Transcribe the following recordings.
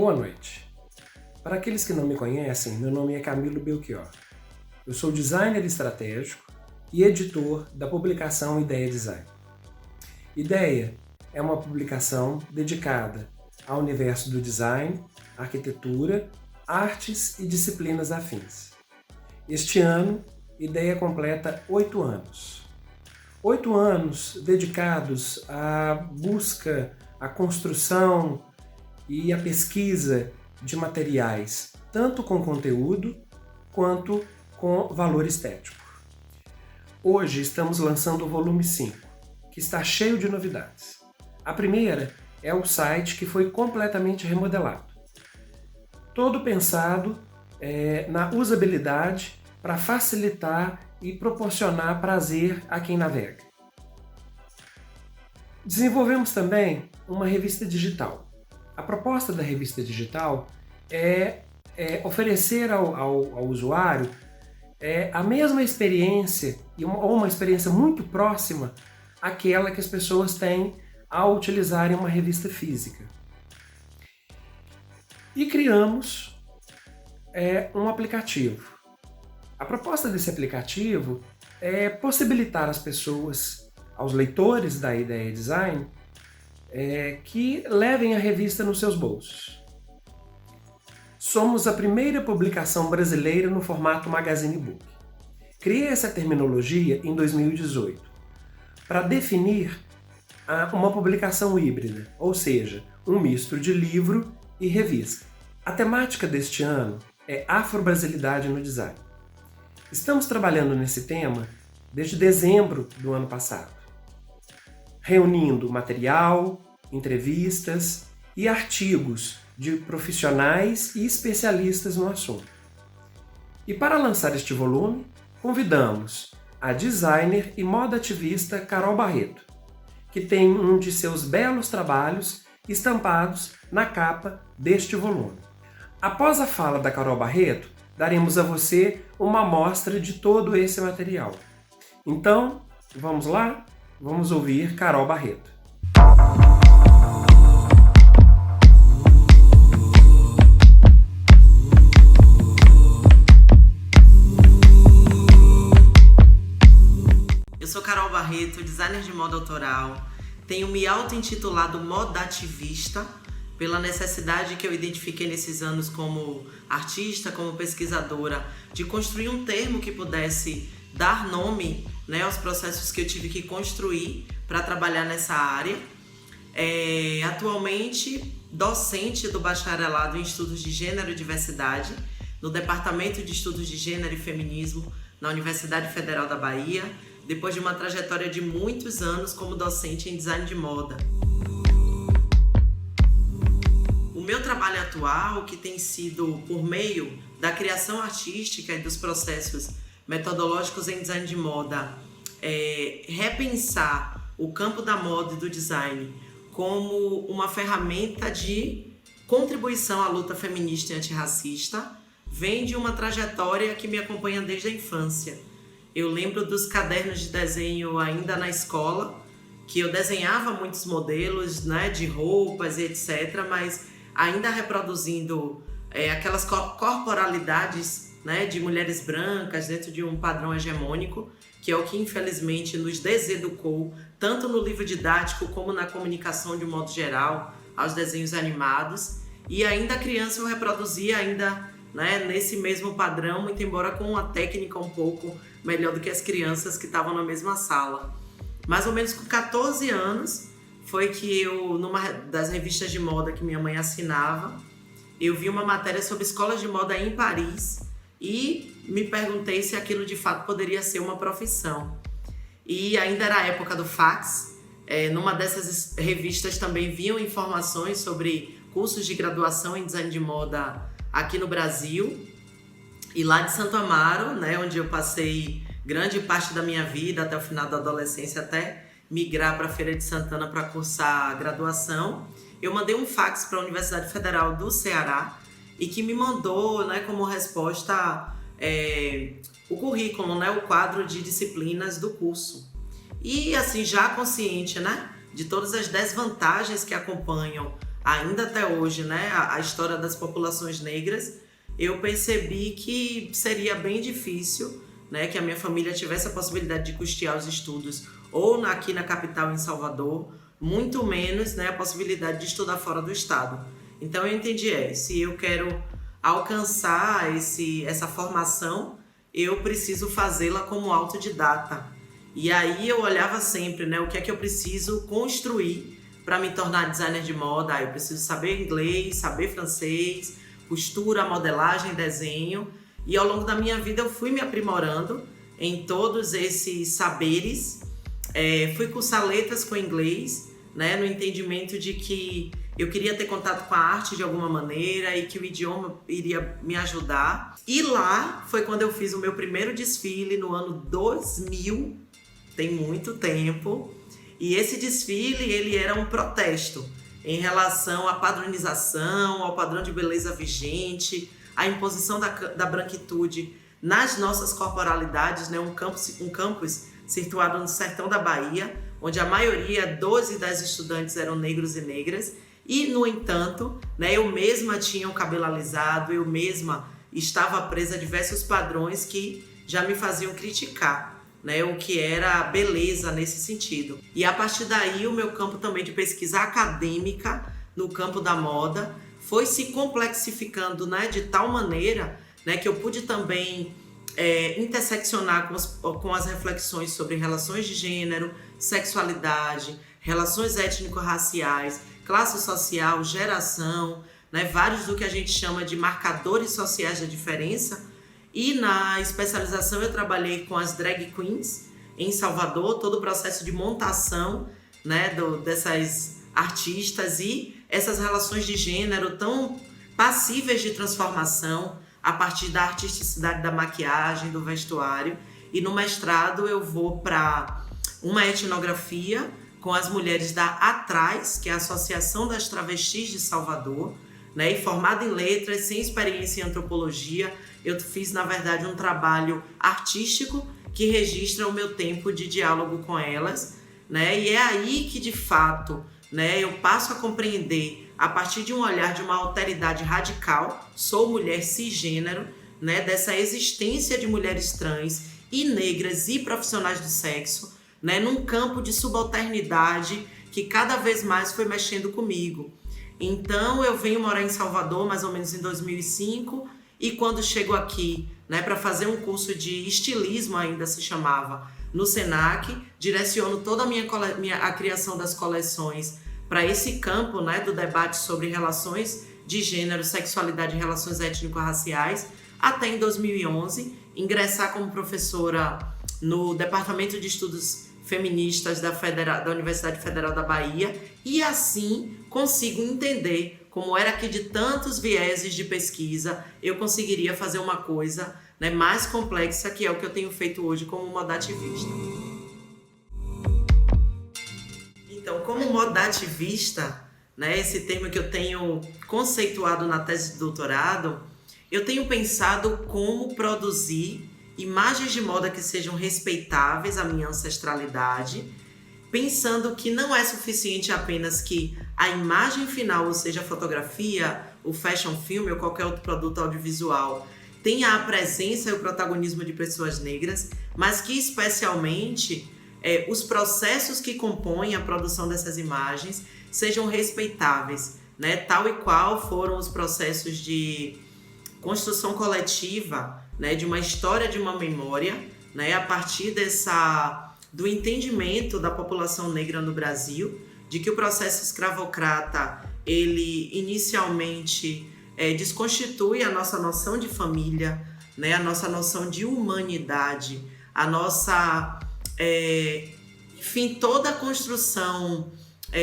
Boa noite. Para aqueles que não me conhecem, meu nome é Camilo Belchior. Eu sou designer estratégico e editor da publicação Ideia Design. Ideia é uma publicação dedicada ao universo do design, arquitetura, artes e disciplinas afins. Este ano, Ideia completa 8 anos. 8 anos dedicados à busca, à construção e à pesquisa de materiais, tanto com conteúdo quanto com valor estético. Hoje estamos lançando o volume 5, que está cheio de novidades. A primeira é o site que foi completamente remodelado. Todo pensado na usabilidade para facilitar e proporcionar prazer a quem navega. Desenvolvemos também uma revista digital. A proposta da revista digital é oferecer ao usuário a mesma experiência, ou uma experiência muito próxima àquela que as pessoas têm ao utilizarem uma revista física. E criamos um aplicativo. A proposta desse aplicativo é possibilitar às pessoas, aos leitores da Ideia Design, que levem a revista nos seus bolsos. Somos a primeira publicação brasileira no formato Magazine Book. Criei essa terminologia em 2018 para definir uma publicação híbrida, ou seja, um misto de livro e revista. A temática deste ano é Afro-Brasilidade no Design. Estamos trabalhando nesse tema desde dezembro do ano passado, reunindo material, entrevistas e artigos de profissionais e especialistas no assunto. E para lançar este volume, convidamos a designer e moda ativista Carol Barreto, que tem um de seus belos trabalhos estampados na capa deste volume. Após a fala da Carol Barreto, daremos a você uma amostra de todo esse material. Então, vamos lá? Vamos ouvir Carol Barreto. Eu sou Carol Barreto, designer de moda autoral. Tenho me auto-intitulado moda ativista pela necessidade que eu identifiquei nesses anos como artista, como pesquisadora, de construir um termo que pudesse dar nome, aos processos que eu tive que construir para trabalhar nessa área. Atualmente, docente do bacharelado em Estudos de Gênero e Diversidade, no Departamento de Estudos de Gênero e Feminismo, na Universidade Federal da Bahia, depois de uma trajetória de muitos anos como docente em design de moda. O meu trabalho atual, que tem sido por meio da criação artística e dos processos metodológicos em design de moda, repensar o campo da moda e do design como uma ferramenta de contribuição à luta feminista e antirracista, vem de uma trajetória que me acompanha desde a infância. Eu lembro dos cadernos de desenho ainda na escola, que eu desenhava muitos modelos, de roupas e etc., mas ainda reproduzindo aquelas corporalidades, de mulheres brancas dentro de um padrão hegemônico, que é o que infelizmente nos deseducou, tanto no livro didático como na comunicação de um modo geral, aos desenhos animados. E ainda criança eu reproduzia ainda nesse mesmo padrão, muito embora com uma técnica um pouco melhor do que as crianças que estavam na mesma sala. Mais ou menos com 14 anos, foi que eu, numa das revistas de moda que minha mãe assinava, eu vi uma matéria sobre escolas de moda em Paris e me perguntei se aquilo de fato poderia ser uma profissão. E ainda era a época do fax, numa dessas revistas também vinham informações sobre cursos de graduação em design de moda aqui no Brasil. E lá de Santo Amaro, onde eu passei grande parte da minha vida, até o final da adolescência, até migrar para a Feira de Santana para cursar a graduação, eu mandei um fax para a Universidade Federal do Ceará e que me mandou, como resposta, o currículo, o quadro de disciplinas do curso. E assim, já consciente, de todas as desvantagens que acompanham ainda até hoje, né, a história das populações negras, eu percebi que seria bem difícil, né, que a minha família tivesse a possibilidade de custear os estudos ou aqui na capital, em Salvador, muito menos, né, a possibilidade de estudar fora do estado. Então eu entendi, se eu quero alcançar essa formação, eu preciso fazê-la como autodidata. E aí eu olhava sempre, né, o que é que eu preciso construir para me tornar designer de moda. Eu preciso saber inglês, saber francês, costura, modelagem, desenho. E ao longo da minha vida eu fui me aprimorando em todos esses saberes. Fui cursar letras com inglês, né, no entendimento de que eu queria ter contato com a arte de alguma maneira e que o idioma iria me ajudar. E lá foi quando eu fiz o meu primeiro desfile no ano 2000, tem muito tempo. E esse desfile, ele era um protesto em relação à padronização, ao padrão de beleza vigente, à imposição da branquitude nas nossas corporalidades, né? Um campus situado no sertão da Bahia, onde a maioria dos e das estudantes eram negros e negras. E, no entanto, né, eu mesma tinha o cabelo alisado, eu mesma estava presa a diversos padrões que já me faziam criticar, né, o que era beleza nesse sentido. E a partir daí, o meu campo também de pesquisa acadêmica no campo da moda foi se complexificando, né, de tal maneira, né, que eu pude também interseccionar com as reflexões sobre relações de gênero, sexualidade, relações étnico-raciais, classe social, geração, né, vários do que a gente chama de marcadores sociais da diferença. E na especialização eu trabalhei com as drag queens em Salvador, todo o processo de montação, né, dessas artistas e essas relações de gênero tão passíveis de transformação a partir da artisticidade da maquiagem, do vestuário. E no mestrado eu vou para uma etnografia com as mulheres da ATRAS, que é a Associação das Travestis de Salvador, né? E formada em letras, sem experiência em antropologia, eu fiz, na verdade, um trabalho artístico que registra o meu tempo de diálogo com elas, né? E é aí que, de fato, né, eu passo a compreender, a partir de um olhar de uma alteridade radical, sou mulher cisgênero, né, dessa existência de mulheres trans e negras e profissionais do sexo, né, num campo de subalternidade que cada vez mais foi mexendo comigo. Então eu venho morar em Salvador mais ou menos em 2005 e quando chego aqui, né, para fazer um curso de estilismo, ainda se chamava, no Senac, direciono toda a criação das coleções para esse campo, né, do debate sobre relações de gênero, sexualidade e relações étnico-raciais, até em 2011 ingressar como professora no Departamento de Estudos Feministas da Universidade Federal da Bahia e assim consigo entender como era que de tantos vieses de pesquisa eu conseguiria fazer uma coisa, né, mais complexa, que é o que eu tenho feito hoje como modativista. Então, como modativista, né, esse termo que eu tenho conceituado na tese de doutorado, eu tenho pensado como produzir imagens de moda que sejam respeitáveis à minha ancestralidade, pensando que não é suficiente apenas que a imagem final, ou seja, a fotografia, o fashion film ou qualquer outro produto audiovisual, tenha a presença e o protagonismo de pessoas negras, mas que especialmente os processos que compõem a produção dessas imagens sejam respeitáveis, né? Tal e qual foram os processos de construção coletiva, né, de uma história, de uma memória, né, a partir do entendimento da população negra no Brasil, de que o processo escravocrata, ele inicialmente desconstitui a nossa noção de família, né, a nossa noção de humanidade, a nossa, enfim, toda a construção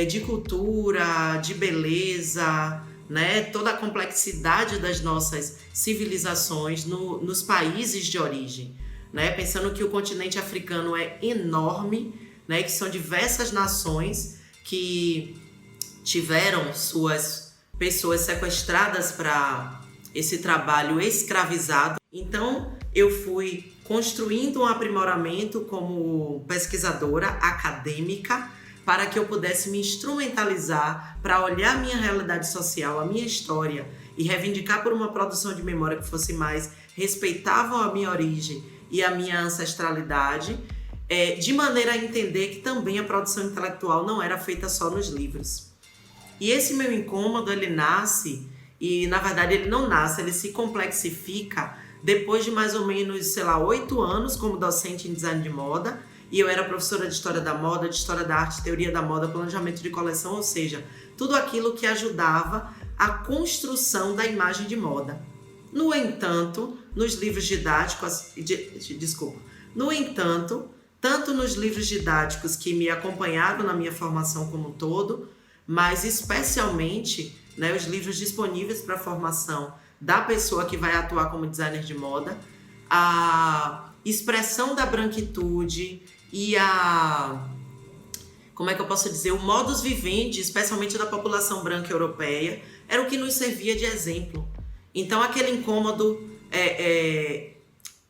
de cultura, de beleza, né, toda a complexidade das nossas civilizações nos países de origem, né, pensando que o continente africano é enorme, né, que são diversas nações que tiveram suas pessoas sequestradas para esse trabalho escravizado. Então eu fui construindo um aprimoramento como pesquisadora acadêmica, para que eu pudesse me instrumentalizar para olhar a minha realidade social, a minha história e reivindicar por uma produção de memória que fosse mais respeitável a minha origem e a minha ancestralidade, de maneira a entender que também a produção intelectual não era feita só nos livros. E esse meu incômodo, ele nasce, e na verdade ele não nasce, ele se complexifica depois de mais ou menos, 8 anos como docente em design de moda, e eu era professora de História da Moda, de História da Arte, Teoria da Moda, Planejamento de Coleção, ou seja, tudo aquilo que ajudava a construção da imagem de moda. No entanto, nos livros didáticos, tanto nos livros didáticos que me acompanharam na minha formação como um todo, mas especialmente, né, os livros disponíveis para a formação da pessoa que vai atuar como designer de moda, a expressão da branquitude e o modus vivendi, especialmente da população branca europeia, era o que nos servia de exemplo. Então aquele incômodo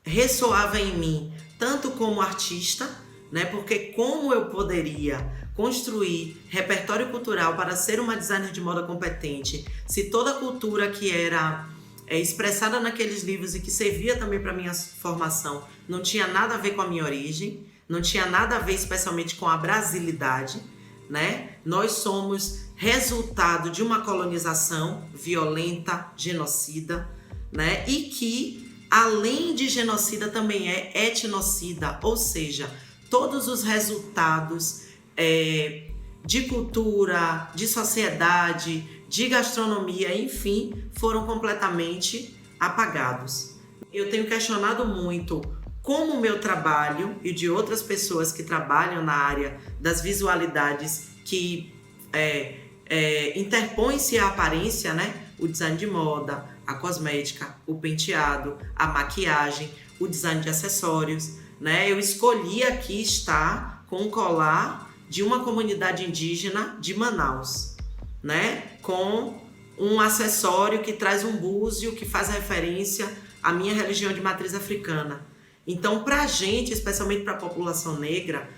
ressoava em mim, tanto como artista, né, porque como eu poderia construir repertório cultural para ser uma designer de moda competente, se toda a cultura que era expressada naqueles livros e que servia também para a minha formação não tinha nada a ver com a minha origem, não tinha nada a ver especialmente com a brasilidade, né? Nós somos resultado de uma colonização violenta, genocida, né? E que, além de genocida, também é etnocida, ou seja, todos os resultados de cultura, de sociedade, de gastronomia, enfim, foram completamente apagados. Eu tenho questionado muito como o meu trabalho e de outras pessoas que trabalham na área das visualidades que interpõem-se à aparência, né? O design de moda, a cosmética, o penteado, a maquiagem, o design de acessórios, né? Eu escolhi aqui estar com um colar de uma comunidade indígena de Manaus, né? Com um acessório que traz um búzio que faz referência à minha religião de matriz africana. Então, para a gente, especialmente para a população negra,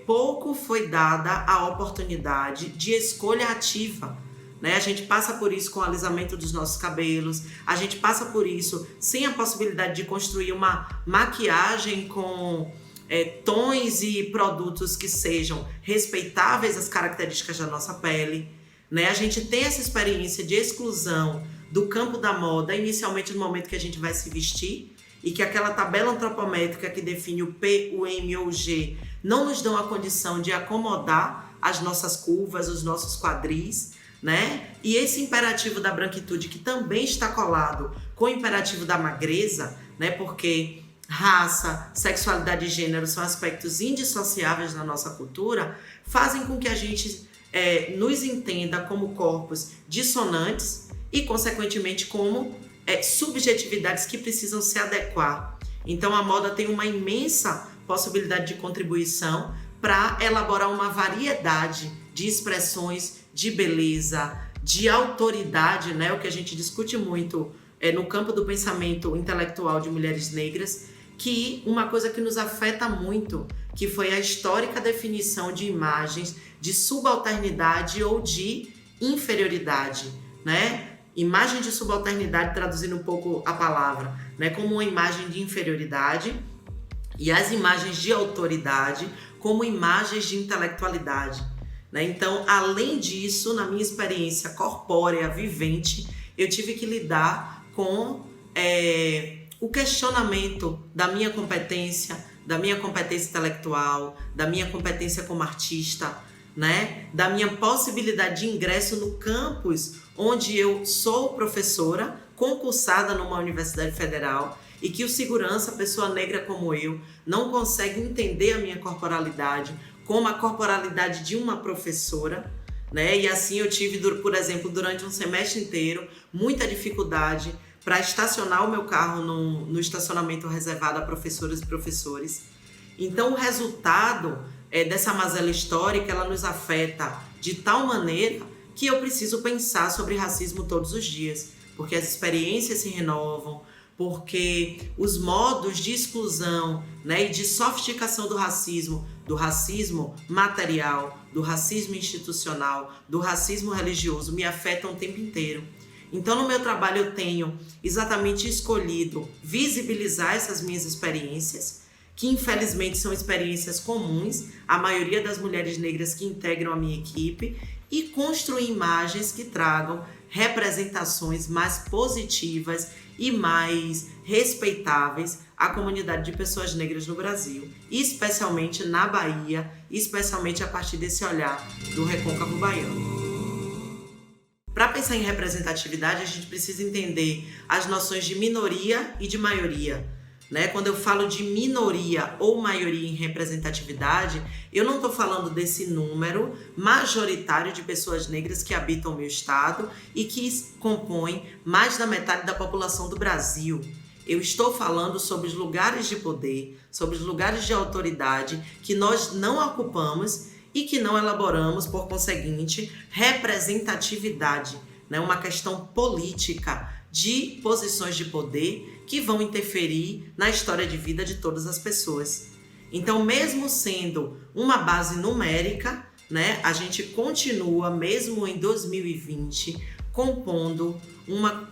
pouco foi dada a oportunidade de escolha ativa, né? A gente passa por isso com o alisamento dos nossos cabelos, a gente passa por isso sem a possibilidade de construir uma maquiagem com tons e produtos que sejam respeitáveis às características da nossa pele, né? A gente tem essa experiência de exclusão do campo da moda, inicialmente no momento que a gente vai se vestir, e que aquela tabela antropométrica que define o P, o M ou o G não nos dão a condição de acomodar as nossas curvas, os nossos quadris, né? E esse imperativo da branquitude, que também está colado com o imperativo da magreza, né? Porque raça, sexualidade e gênero são aspectos indissociáveis na nossa cultura, fazem com que a gente nos entenda como corpos dissonantes e, consequentemente, como subjetividades que precisam se adequar. Então, a moda tem uma imensa possibilidade de contribuição para elaborar uma variedade de expressões de beleza, de autoridade, né? O que a gente discute muito no campo do pensamento intelectual de mulheres negras, que uma coisa que nos afeta muito, que foi a histórica definição de imagens de subalternidade ou de inferioridade, né? Imagem de subalternidade, traduzindo um pouco a palavra, né? Como uma imagem de inferioridade, e as imagens de autoridade como imagens de intelectualidade, né? Então, além disso, na minha experiência corpórea, vivente, eu tive que lidar com o questionamento da minha competência intelectual, da minha competência como artista, né? Da minha possibilidade de ingresso no campus onde eu sou professora, concursada numa universidade federal, e que o segurança, pessoa negra como eu, não consegue entender a minha corporalidade como a corporalidade de uma professora, né? E assim eu tive, por exemplo, durante um semestre inteiro, muita dificuldade para estacionar o meu carro no estacionamento reservado a professoras e professores. Então, o resultado dessa mazela histórica, ela nos afeta de tal maneira que eu preciso pensar sobre racismo todos os dias, porque as experiências se renovam, porque os modos de exclusão, né, e de sofisticação do racismo do racismo material, do racismo institucional, do racismo religioso, me afetam o tempo inteiro. Então, no meu trabalho, eu tenho exatamente escolhido visibilizar essas minhas experiências, que infelizmente são experiências comuns à maioria das mulheres negras que integram a minha equipe, e construir imagens que tragam representações mais positivas e mais respeitáveis à comunidade de pessoas negras no Brasil, especialmente na Bahia, especialmente a partir desse olhar do Recôncavo Baiano. Para pensar em representatividade, a gente precisa entender as noções de minoria e de maioria, né? Quando eu falo de minoria ou maioria em representatividade, eu não estou falando desse número majoritário de pessoas negras que habitam o meu estado e que compõem mais da metade da população do Brasil. Eu estou falando sobre os lugares de poder, sobre os lugares de autoridade que nós não ocupamos e que não elaboramos, por conseguinte, representatividade, né? Uma questão política de posições de poder que vão interferir na história de vida de todas as pessoas. Então, mesmo sendo uma base numérica, né, a gente continua, mesmo em 2020, compondo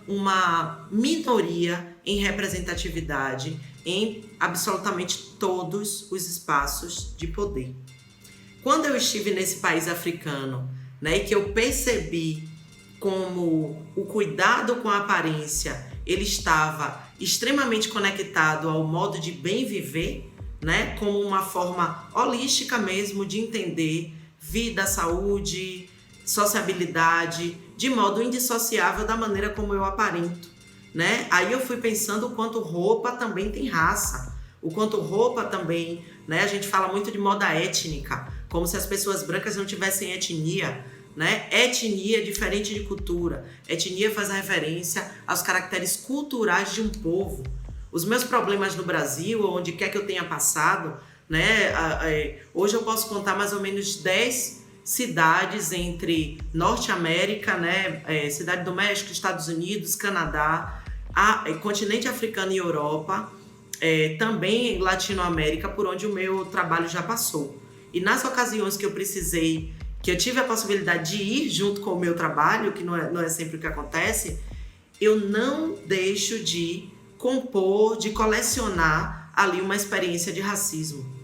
uma minoria em representatividade em absolutamente todos os espaços de poder. Quando eu estive nesse país africano, né, e que eu percebi como o cuidado com a aparência ele estava extremamente conectado ao modo de bem viver, né, como uma forma holística mesmo de entender vida, saúde, sociabilidade, de modo indissociável da maneira como eu aparento, né? Aí eu fui pensando o quanto roupa também tem raça, o quanto roupa também, né? A gente fala muito de moda étnica, como se as pessoas brancas não tivessem etnia, né? Etnia é diferente de cultura. Etnia faz referência aos caracteres culturais de um povo. Os meus problemas no Brasil, onde quer que eu tenha passado, né? Hoje eu posso contar mais ou menos 10 cidades entre Norte América, né? Cidade do México, Estados Unidos, Canadá, continente africano e Europa, também Latinoamérica, por onde o meu trabalho já passou. E nas ocasiões que eu precisei, que eu tive a possibilidade de ir junto com o meu trabalho, que não é sempre o que acontece, eu não deixo de compor, de colecionar ali uma experiência de racismo.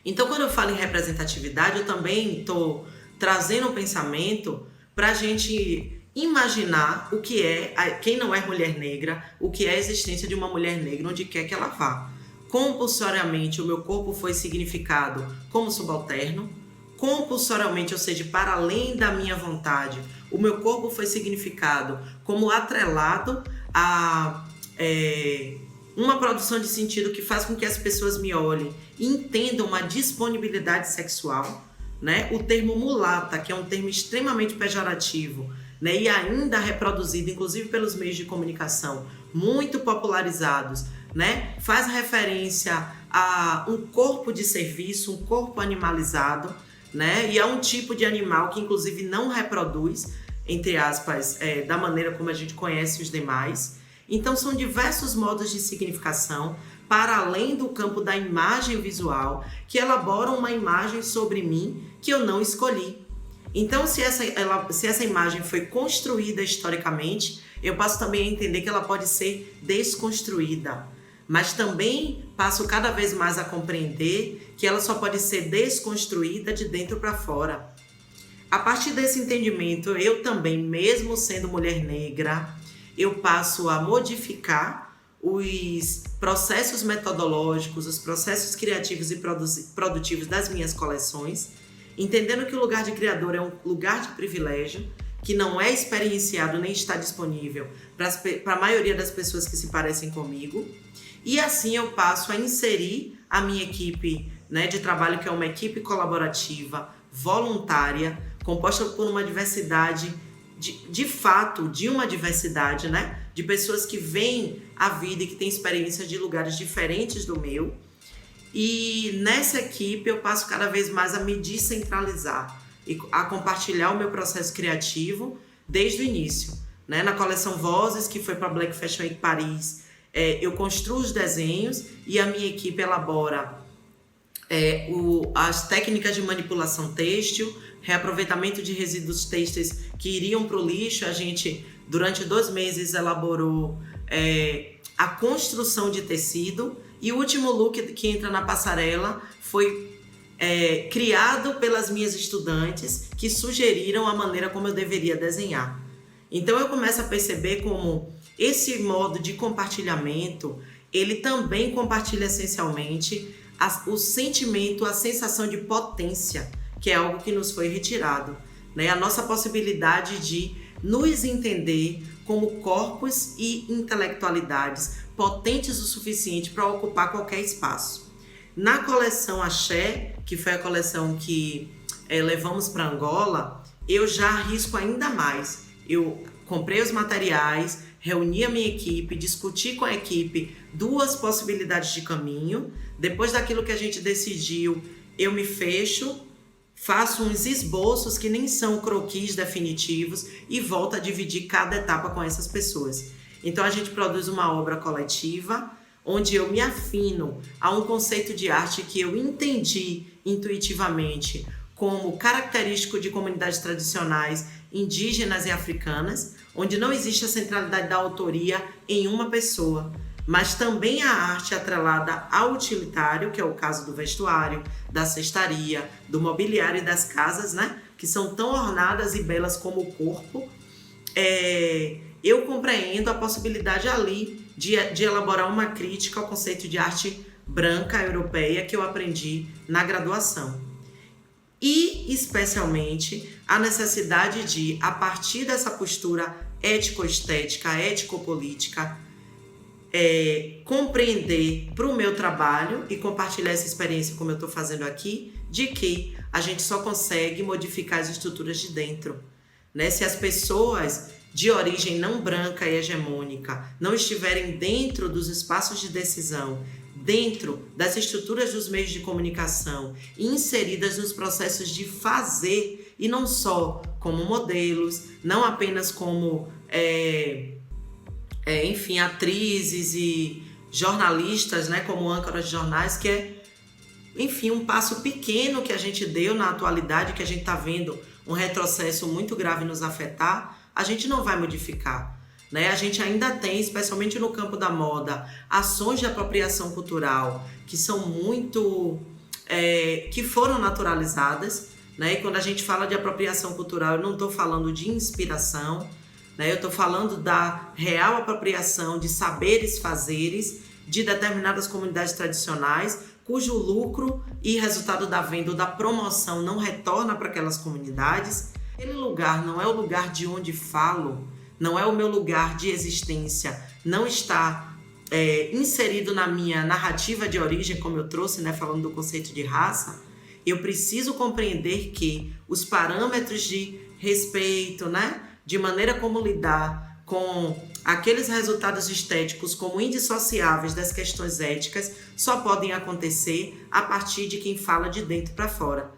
Então, quando eu falo em representatividade, eu também estou trazendo um pensamento para a gente imaginar o que é, quem não é mulher negra, o que é a existência de uma mulher negra onde quer que ela vá. Compulsoriamente, o meu corpo foi significado como subalterno. Compulsoriamente, ou seja, para além da minha vontade, o meu corpo foi significado como atrelado a uma produção de sentido que faz com que as pessoas me olhem e entendam uma disponibilidade sexual, né? O termo mulata, que é um termo extremamente pejorativo, né? E ainda reproduzido, inclusive pelos meios de comunicação, muito popularizados, né? Faz referência a um corpo de serviço, um corpo animalizado, né? E a um tipo de animal que, inclusive, não reproduz, entre aspas, da maneira como a gente conhece os demais. Então, são diversos modos de significação, para além do campo da imagem visual, que elaboram uma imagem sobre mim que eu não escolhi. Então, se essa imagem foi construída historicamente, eu passo também a entender que ela pode ser desconstruída. Mas também passo cada vez mais a compreender que ela só pode ser desconstruída de dentro para fora. A partir desse entendimento, eu também, mesmo sendo mulher negra, eu passo a modificar os processos metodológicos, os processos criativos e produtivos das minhas coleções, entendendo que o lugar de criador é um lugar de privilégio, que não é experienciado nem está disponível para a maioria das pessoas que se parecem comigo. E assim eu passo a inserir a minha equipe, né, de trabalho, que é uma equipe colaborativa, voluntária, composta por uma diversidade, de fato, de uma diversidade, né, de pessoas que veem a vida e que têm experiências de lugares diferentes do meu. E nessa equipe eu passo cada vez mais a me descentralizar e a compartilhar o meu processo criativo desde o início, né? Na coleção Vozes, que foi para Black Fashion Week Paris, eu construo os desenhos e a minha equipe elabora as técnicas de manipulação têxtil, reaproveitamento de resíduos têxteis que iriam para o lixo. A gente, durante 2 meses, elaborou a construção de tecido, e o último look que entra na passarela foi criado pelas minhas estudantes, que sugeriram a maneira como eu deveria desenhar. Então eu começo a perceber como esse modo de compartilhamento, ele também compartilha essencialmente o sentimento, a sensação de potência, que é algo que nos foi retirado, né? A nossa possibilidade de nos entender como corpos e intelectualidades potentes o suficiente para ocupar qualquer espaço. Na coleção Axé, que foi a coleção que levamos para Angola, eu já arrisco ainda mais. Eu comprei os materiais, reuni a minha equipe, discuti com a equipe 2 possibilidades de caminho. Depois daquilo que a gente decidiu, eu me fecho, faço uns esboços que nem são croquis definitivos e volto a dividir cada etapa com essas pessoas. Então a gente produz uma obra coletiva, onde eu me afino a um conceito de arte que eu entendi intuitivamente como característico de comunidades tradicionais indígenas e africanas, onde não existe a centralidade da autoria em uma pessoa, mas também a arte atrelada ao utilitário, que é o caso do vestuário, da cestaria, do mobiliário e das casas, né? Que são tão ornadas e belas como o corpo. Eu compreendo a possibilidade ali de elaborar uma crítica ao conceito de arte branca europeia que eu aprendi na graduação. E, especialmente, a necessidade de, a partir dessa postura ético-estética, ético-política, compreender para o meu trabalho e compartilhar essa experiência como eu estou fazendo aqui, de que a gente só consegue modificar as estruturas de dentro, né? Se as pessoas de origem não branca e hegemônica não estiverem dentro dos espaços de decisão, dentro das estruturas dos meios de comunicação e inseridas nos processos de fazer, e não só como modelos, não apenas como enfim, atrizes e jornalistas, né, como âncoras de jornais, que é, enfim, um passo pequeno que a gente deu na atualidade, que a gente está vendo um retrocesso muito grave nos afetar, a gente não vai modificar, né? A gente ainda tem, especialmente no campo da moda, ações de apropriação cultural que são muito, que foram naturalizadas, né? E quando a gente fala de apropriação cultural, eu não estou falando de inspiração, né? Eu estou falando da real apropriação de saberes, fazeres de determinadas comunidades tradicionais, cujo lucro e resultado da venda ou da promoção não retorna para aquelas comunidades. Aquele lugar não é o lugar de onde falo, não é o meu lugar de existência, não está inserido na minha narrativa de origem, como eu trouxe, né, falando do conceito de raça. Eu preciso compreender que os parâmetros de respeito, né, de maneira como lidar com aqueles resultados estéticos como indissociáveis das questões éticas, só podem acontecer a partir de quem fala de dentro para fora.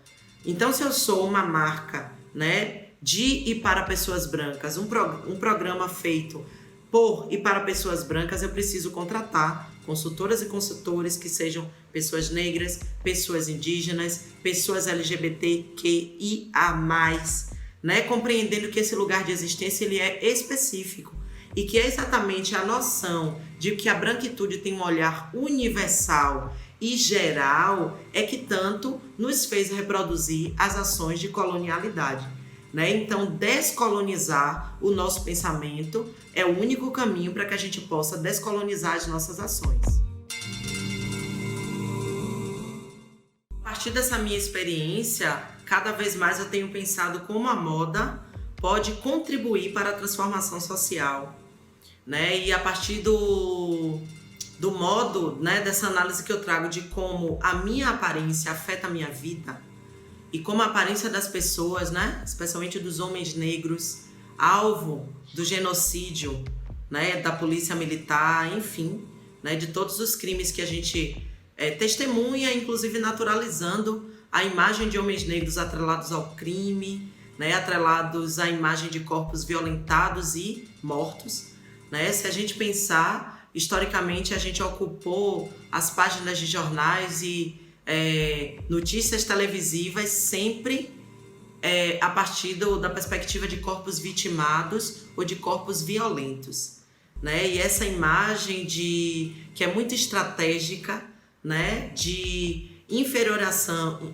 Então, se eu sou uma marca, né, de e para pessoas brancas, um programa feito por e para pessoas brancas, eu preciso contratar consultoras e consultores que sejam pessoas negras, pessoas indígenas, pessoas LGBTQIA+, né, compreendendo que esse lugar de existência ele é específico e que é exatamente a noção de que a branquitude tem um olhar universal e geral é que tanto nos fez reproduzir as ações de colonialidade, né? Então, descolonizar o nosso pensamento é o único caminho para que a gente possa descolonizar as nossas ações. A partir dessa minha experiência, cada vez mais eu tenho pensado como a moda pode contribuir para a transformação social, né? E a partir do modo, né, dessa análise que eu trago de como a minha aparência afeta a minha vida e como a aparência das pessoas, né, especialmente dos homens negros, alvo do genocídio, né, da polícia militar, enfim, né, de todos os crimes que a gente testemunha, inclusive naturalizando a imagem de homens negros atrelados ao crime, né, atrelados à imagem de corpos violentados e mortos, né? Se a gente pensar, historicamente a gente ocupou as páginas de jornais e notícias televisivas sempre a partir da perspectiva de corpos vitimados ou de corpos violentos, né? E essa imagem que é muito estratégica, né, de inferiorização,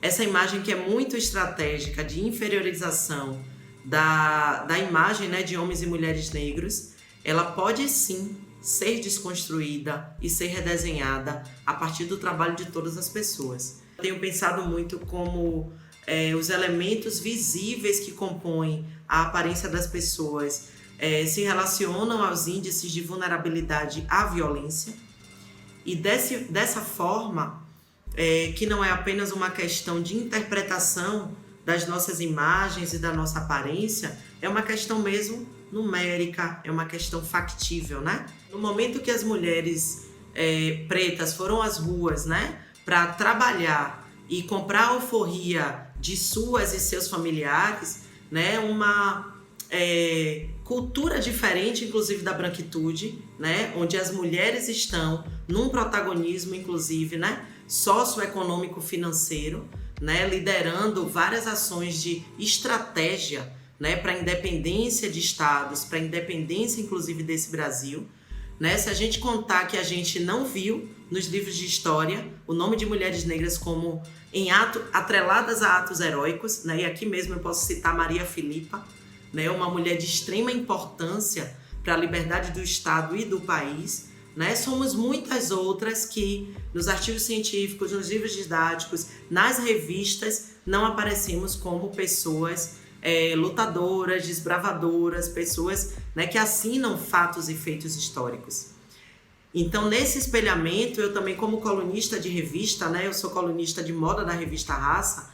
essa imagem que é muito estratégica de inferiorização da imagem, né, de homens e mulheres negros, ela pode sim ser desconstruída e ser redesenhada a partir do trabalho de todas as pessoas. Eu tenho pensado muito como os elementos visíveis que compõem a aparência das pessoas se relacionam aos índices de vulnerabilidade à violência, e dessa forma, que não é apenas uma questão de interpretação das nossas imagens e da nossa aparência, é uma questão mesmo numérica, é uma questão factível, né? No momento que as mulheres pretas foram às ruas, né, para trabalhar e comprar a alforria de suas e seus familiares, né, uma cultura diferente, inclusive da branquitude, né, onde as mulheres estão num protagonismo, inclusive, né, socioeconômico financeiro, né, liderando várias ações de estratégia, né, para a independência de estados, para a independência, inclusive, desse Brasil. Né? Se a gente contar que a gente não viu nos livros de história o nome de mulheres negras como atreladas a atos heróicos, né? E aqui mesmo eu posso citar Maria Filipa, né? Uma mulher de extrema importância para a liberdade do Estado e do país. Né? Somos muitas outras que nos artigos científicos, nos livros didáticos, nas revistas, não aparecemos como pessoas lutadoras, desbravadoras, pessoas, né, que assinam fatos e feitos históricos. Então, nesse espelhamento, eu também, como colunista de revista, né, eu sou colunista de moda da revista Raça,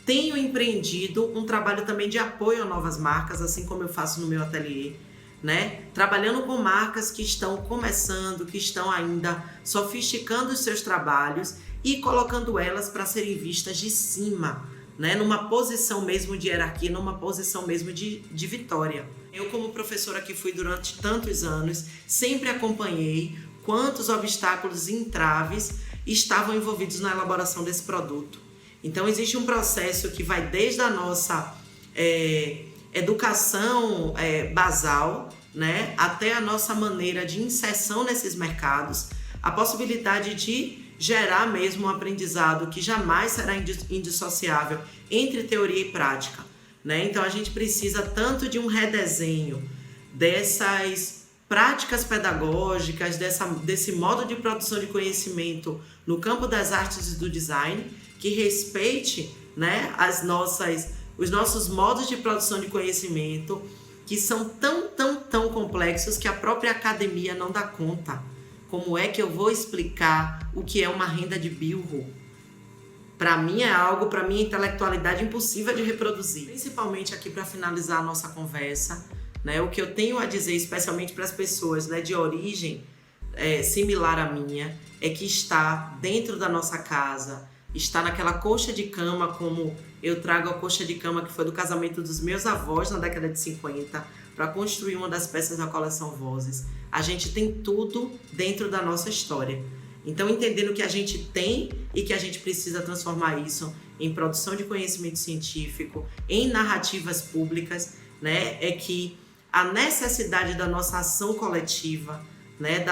tenho empreendido um trabalho também de apoio a novas marcas, assim como eu faço no meu ateliê, né, trabalhando com marcas que estão começando, que estão ainda sofisticando os seus trabalhos e colocando elas para serem vistas de cima, né, numa posição mesmo de hierarquia, numa posição mesmo de vitória. Eu, como professora que fui durante tantos anos, sempre acompanhei quantos obstáculos e entraves estavam envolvidos na elaboração desse produto. Então, existe um processo que vai desde a nossa educação basal, né, até a nossa maneira de inserção nesses mercados, a possibilidade de gerar mesmo um aprendizado que jamais será indissociável entre teoria e prática, né? Então, a gente precisa tanto de um redesenho dessas práticas pedagógicas, desse modo de produção de conhecimento no campo das artes e do design, que respeite, né, os nossos modos de produção de conhecimento, que são tão complexos que a própria academia não dá conta. Como é que eu vou explicar o que é uma renda de Bilro? Para mim é algo, para minha intelectualidade, impossível de reproduzir. Principalmente aqui para finalizar a nossa conversa, né, o que eu tenho a dizer, especialmente para as pessoas, né, de origem similar à minha, é que está dentro da nossa casa, está naquela coxa de cama, como eu trago a coxa de cama que foi do casamento dos meus avós na década de 50, para construir uma das peças da coleção Vozes. A gente tem tudo dentro da nossa história. Então, entendendo que a gente tem e que a gente precisa transformar isso em produção de conhecimento científico, em narrativas públicas, né, é que a necessidade da nossa ação coletiva, né,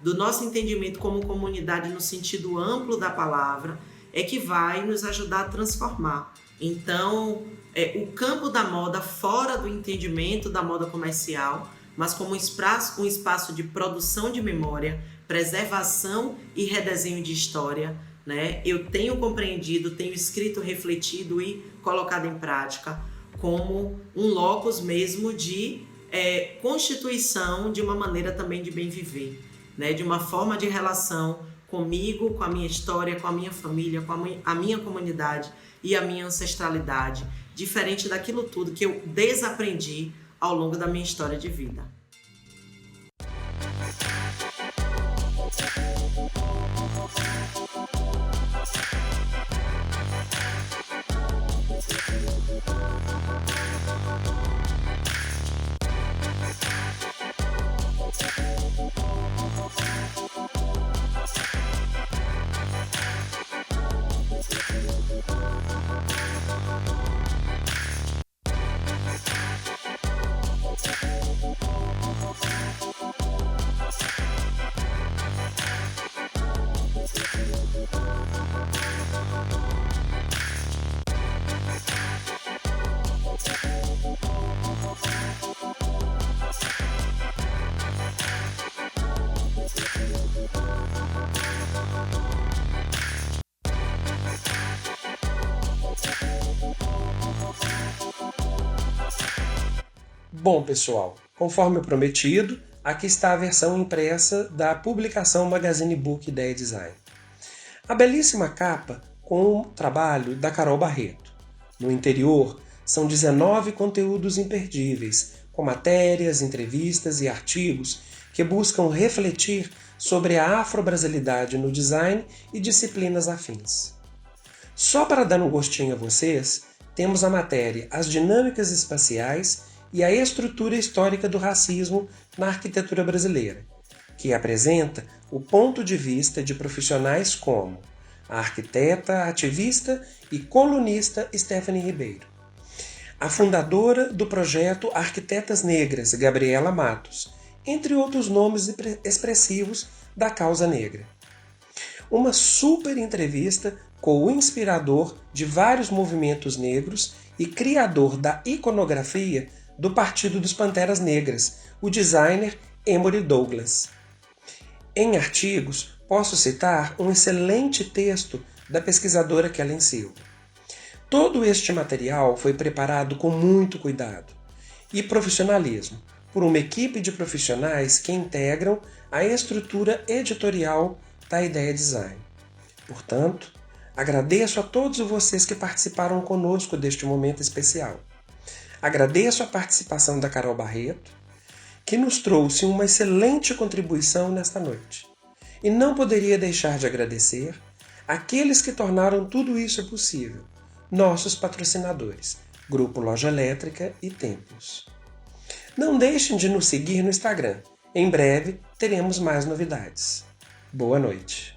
do nosso entendimento como comunidade no sentido amplo da palavra, é que vai nos ajudar a transformar. Então, o campo da moda fora do entendimento da moda comercial, mas como um espaço de produção de memória, preservação e redesenho de história, né? Eu tenho compreendido, tenho escrito, refletido e colocado em prática como um locus mesmo de constituição de uma maneira também de bem viver, né? De uma forma de relação comigo, com a minha história, com a minha família, com a minha comunidade e a minha ancestralidade, diferente daquilo tudo que eu desaprendi ao longo da minha história de vida. Bom, pessoal, conforme prometido, aqui está a versão impressa da publicação Magazine Book Ideia Design. A belíssima capa com o trabalho da Carol Barreto. No interior, são 19 conteúdos imperdíveis, com matérias, entrevistas e artigos que buscam refletir sobre a afro-brasilidade no design e disciplinas afins. Só para dar um gostinho a vocês, temos a matéria As Dinâmicas Espaciais e a Estrutura Histórica do Racismo na Arquitetura Brasileira, que apresenta o ponto de vista de profissionais como a arquiteta, ativista e colunista Stephanie Ribeiro, a fundadora do projeto Arquitetas Negras, Gabriela Matos, entre outros nomes expressivos da causa negra. Uma super entrevista com o inspirador de vários movimentos negros e criador da iconografia do Partido dos Panteras Negras, o designer Emory Douglas. Em artigos, posso citar um excelente texto da pesquisadora Kellen Silva. Todo este material foi preparado com muito cuidado e profissionalismo por uma equipe de profissionais que integram a estrutura editorial da Ideia Design. Portanto, agradeço a todos vocês que participaram conosco deste momento especial. Agradeço a participação da Carol Barreto, que nos trouxe uma excelente contribuição nesta noite. E não poderia deixar de agradecer aqueles que tornaram tudo isso possível, nossos patrocinadores, Grupo Loja Elétrica e Templos. Não deixem de nos seguir no Instagram. Em breve teremos mais novidades. Boa noite.